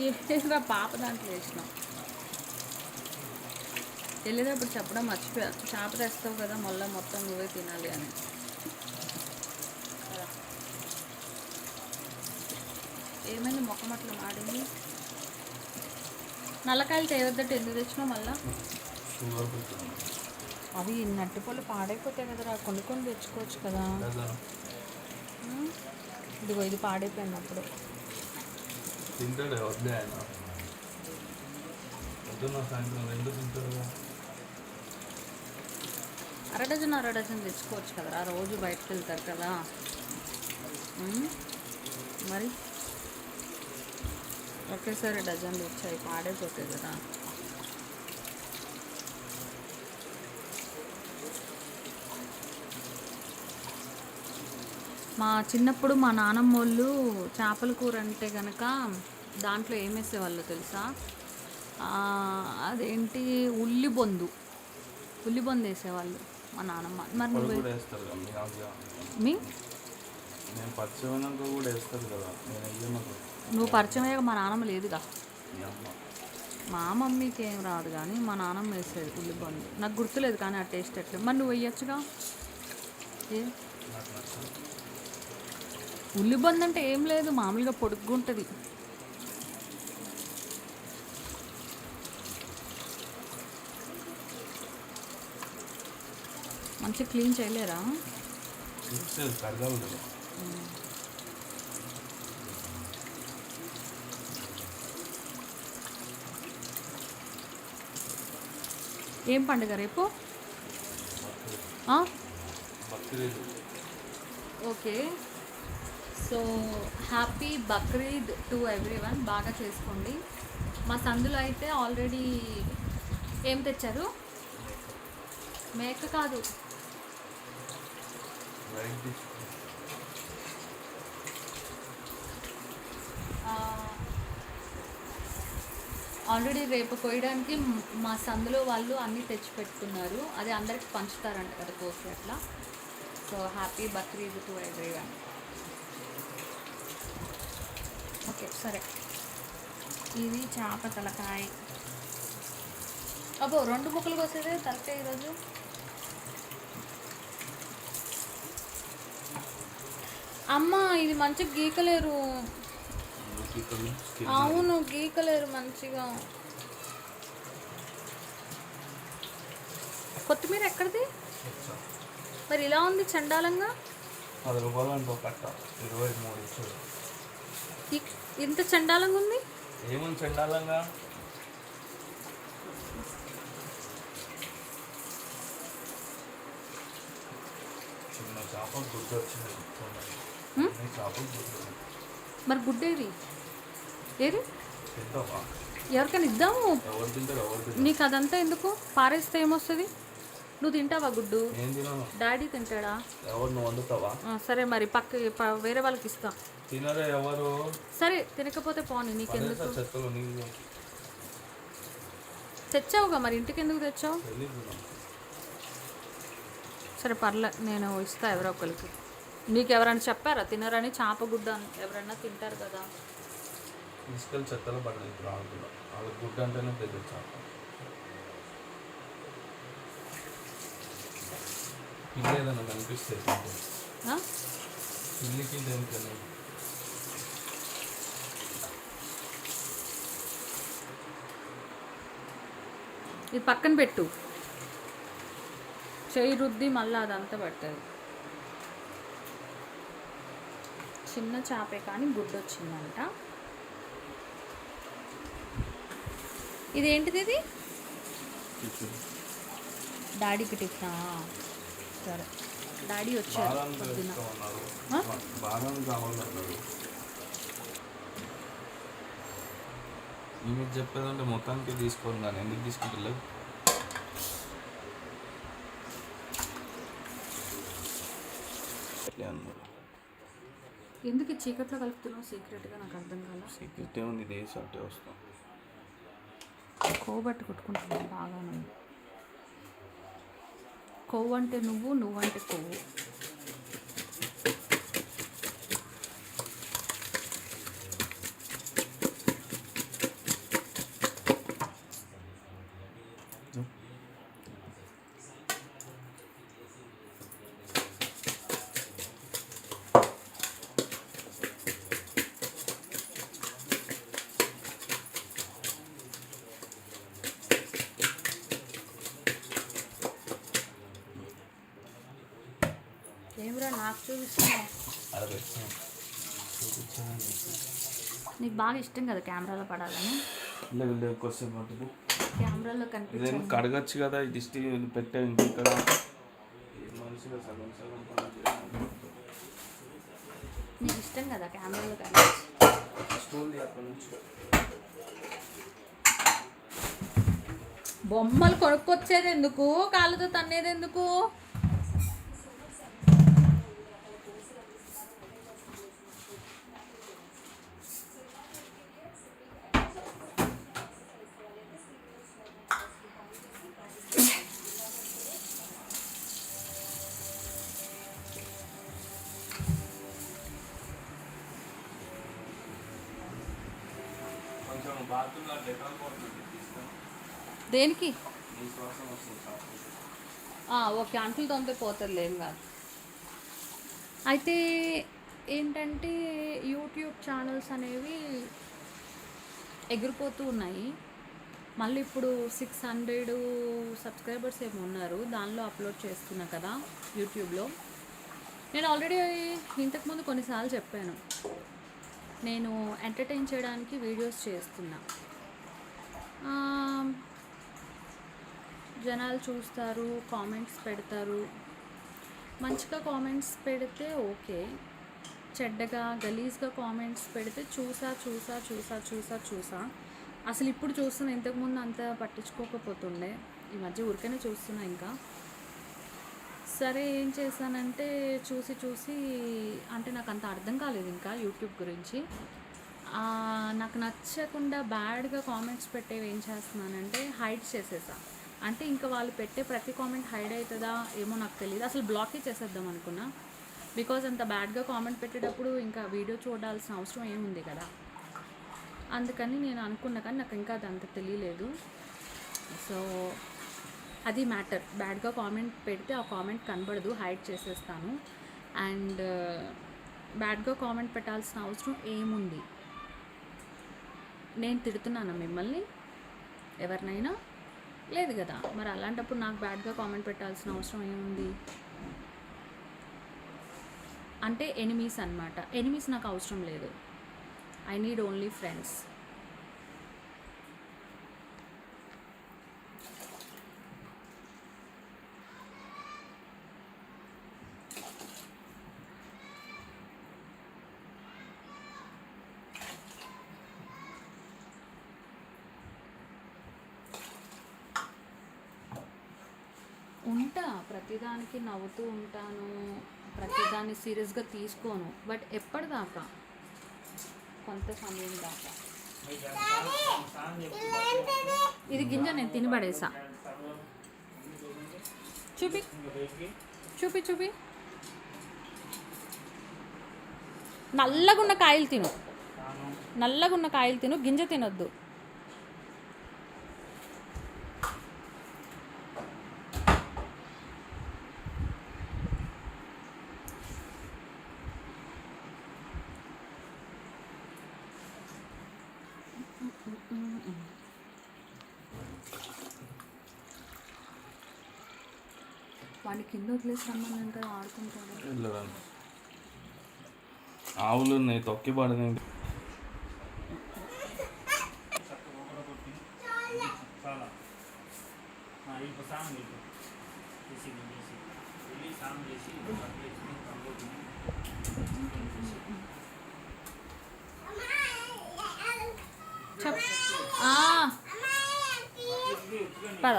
ఏంట్రా పాప దాంట్లో వేసినాం. వెళ్ళేటప్పుడు చెప్పడం మర్చిపోయా, చేప తెస్తావు కదా మళ్ళీ మొత్తం నువ్వే తినాలి అని. ఏమైంది మొఖం అట్లా మాడింది? నల్లకాయలు తేవద్దట్టు ఎందుకు తెచ్చినావు మళ్ళా? అవి నట్టుపళ్ళు పాడైపోతాయి కదరా, కొన్ని కొన్ని తెచ్చుకోవచ్చు కదా. ఇదిగో ఇది పాడైపోయింది అప్పుడు. తింటాడు వద్దే ఆయన పొద్దున్న సాయంత్రం రెండు తింటాడు. అర డజన్ తెచ్చుకోవచ్చు కదరా, రోజు బయటకు వెళ్తారు కదా. మరి ఒకేసారి డజన్లు వచ్చాయి, పాడైపోతాయి కదా. మా చిన్నప్పుడు మా నానమ్మ వాళ్ళు చేపల కూర అంటే కనుక దాంట్లో ఏం వేసేవాళ్ళు తెలుసా? అదేంటి ఉల్లిబొందు వేసేవాళ్ళు మా నానమ్మ. మరి నువ్వు పరిచయం అయ్యాక మా నానమ్మ లేదుగా. మా మమ్మీకి ఏం రాదు కానీ మా నానమ్మ వేసేది ఉల్లిబొందు. నాకు గుర్తులేదు కానీ ఆ టేస్ట్ ఎట్లా. మరి నువ్వు వేయచ్చుగా. ఉల్లిబొందు అంటే ఏం లేదు, మామూలుగా పొడుగ్గుంటుంది. మంచిగా క్లీన్ చేయలేరా? ఏం పండుగ రేపు? Okay, so happy Bakrid to everyone. బాగా చేసుకోండి. మా సందులో అయితే ఆల్రెడీ ఏం తెచ్చారు? మేక కాదు, ఆల్రెడీ రేపు కోయడానికి మా సందులో వాళ్ళు అన్నీ తెచ్చిపెట్టుకున్నారు. అది అందరికి పంచుతారంట కదా కోసి అట్లా. So happy Bakrid to everyone. Okay సరే, ఇది చేప తలకాయ. అబ్బో 2 ముక్కలు కోసేదే తలకాయ ఈరోజు. అమ్మ ఇది మంచిగా గీకలేరు. అవును గీకలేరు మంచిగా. కొత్తిమీర ఎక్కడిది మరి? ఇలా ఉంది చండాలంగా. 10 రూపాయలు అంటే కట్ట 23. ఇంత చండాలంగా ఉంది. ఏముంది చండాలంగా? చిన్న చేప గుడ్డు వచ్చింది. మరి గుడ్డు ఏది? తింటావా? ఎవరికైనా ఇద్దాము. ఎవరు తింటారు? నీకు అదంతా ఎందుకు? పారేస్తే ఏమొస్తుంది? నువ్వు తింటావా గుడ్డు? డాడీ తింటాడా? ఎవరు? నువ్వు వండుతావా? సరే మరి వేరే వాళ్ళకి ఇస్తా. తినరే ఎవరు? సరే తినకపోతే పోనీ, నీకెందుకు? చెత్తలు నీళ్ళు తెచ్చావుగా, మరి ఇంటికి ఎందుకు తెచ్చావు? సరే పర్లే, నేను ఇస్తా ఎవరో ఒకరికి. నీకు ఎవరైనా చెప్పారా తినరని? చేప గుడ్డ ఎవరైనా తింటారు కదా. తీసుకెళ్ళి చెత్తలో పడలేదు. వాళ్ళ గుడ్డ అంటేనే పెద్ద చేప. పిల్లి ఏదైనా కనిపిస్తే పిల్లికి దేనికన్నా ఇది పక్కన పెట్టు, చెయ్యి రుద్ది మళ్ళీ అదంతా పడుతుంది. చిన్న చేపే కానీ గుడ్డు వచ్చిందంట. ఇదేంటిది? ఇది డాడీకి టిఫినా? సరే డాడీ వచ్చారు పొద్దున. మీకు చెప్పేదంటే మొత్తానికి తీసుకోండి, కానీ ఎందుకు తీసుకుంటలేదు? ఎందుకు చీకట్లో కలుపుతున్నావు సీక్రెట్గా? నాకు అర్థం కాదు. సీక్రెట్ ఏముంది, దేశం అంటే వస్తాం. కొవ్వు బట్టి కొట్టుకుంటున్నాను బాగా. కొవ్వు అంటే నువ్వంటే కొవ్వు. చూపిస్తున్నావు? అలా పెట్టాను చూపించాను. నీకు బాగా ఇష్టం కదా కెమెరాలో పడాలని. లేదు కొద్దిసేపు పట్టుకు. కెమెరాలో ఇదేం కనిపించాలి. కడగచ్చు కదా, ఈ దిష్టి పెట్టే ఇక్కడ మనిషిగా సగం సగం పని చేయాలి. నీకు ఇష్టం కదా కెమెరాలో కనిపించి. స్టూల్ అక్కడి నుంచి బొమ్మలు కొనుక్కొచ్చేది ఎందుకు, కాళ్ళతో తన్నేది ఎందుకు? కొంచెం బాత్రూంలో డెటాల్ పోతుంది తీసుకొని దేనికి? నీ శ్వాసం వస్తుంది కాకపోతే. ఓకే, అంట్లు తోమితే పోతుంది, ఏం కాదు. అయితే ఏంటంటే యూట్యూబ్ ఛానల్స్ అనేవి ఎగిరిపోతూ ఉన్నాయి. మళ్ళీ ఇప్పుడు 600 సబ్స్క్రైబర్స్ ఏమో ఉన్నారు, దానిలో అప్లోడ్ చేస్తున్నా కదా యూట్యూబ్లో. నేను ఆల్రెడీ ఇంతకుముందు కొన్నిసార్లు చెప్పాను, నేను ఎంటర్టైన్ చేయడానికి వీడియోస్ చేస్తున్నా. జనాలు చూస్తారు, కామెంట్స్ పెడతారు. మంచిగా కామెంట్స్ పెడితే ఓకే, చెడ్డగా గలీజ్గా కామెంట్స్ పెడితే చూసా అసలు ఇప్పుడు చూస్తున్నా, ఇంతకుముందు అంత పట్టించుకోకపోతుండే, ఈ మధ్య ఊరికనే చూస్తున్నా. ఇంకా సరే ఏం చేశానంటే చూసి అంటే నాకు అంత అర్థం కాలేదు ఇంకా యూట్యూబ్ గురించి. నాకు నచ్చకుండా బ్యాడ్గా కామెంట్స్ పెట్టేవి ఏం చేస్తున్నానంటే హైడ్ చేసేసా. అంటే ఇంకా వాళ్ళు పెట్టే ప్రతి కామెంట్ హైడ్ అవుతుందా ఏమో నాకు తెలియదు, అసలు బ్లాకే చేసేద్దాం అనుకున్నా. బికాజ్ అంత బ్యాడ్గా కామెంట్ పెట్టేటప్పుడు ఇంకా వీడియో చూడాల్సిన అవసరం ఏముంది కదా, అందుకని నేను అనుకున్నా. కానీ నాకు ఇంకా అది అంత తెలియలేదు. సో అది మ్యాటర్. బ్యాడ్గా కామెంట్ పెడితే ఆ కామెంట్ కనబడదు, హైడ్ చేసేస్తాను. అండ్ బ్యాడ్గా కామెంట్ పెట్టాల్సిన అవసరం ఏముంది? నేను తిడుతున్నానా మిమ్మల్ని, ఎవరినైనా? లేదు కదా. మరి అలాంటప్పుడు నాకు బ్యాడ్గా కామెంట్ పెట్టాల్సిన అవసరం ఏముంది? అంటే ఎనిమీస్ అన్నమాట. ఎనిమీస్ నాకు అవసరం లేదు, ఐ నీడ్ ఓన్లీ ఫ్రెండ్స్. ఉంటా, ప్రతిదానికి నవ్వుతూ ఉంటాను, ప్రతిదాన్ని సీరియస్గా తీసుకోను. బట్ ఎప్పటిదాకా, కొంత సమయం దాకా. ఇది గింజ నేను తినబడేసా. చూపి నల్లగున్న కాయలు తిను, గింజ తినొద్దు. వాడిని కింద వదిలేసి రమ్మనంటే ఆడుకుంటాడు. వెళ్ళరాను, ఆవులు ఉన్నాయి తొక్కి పడని. పద.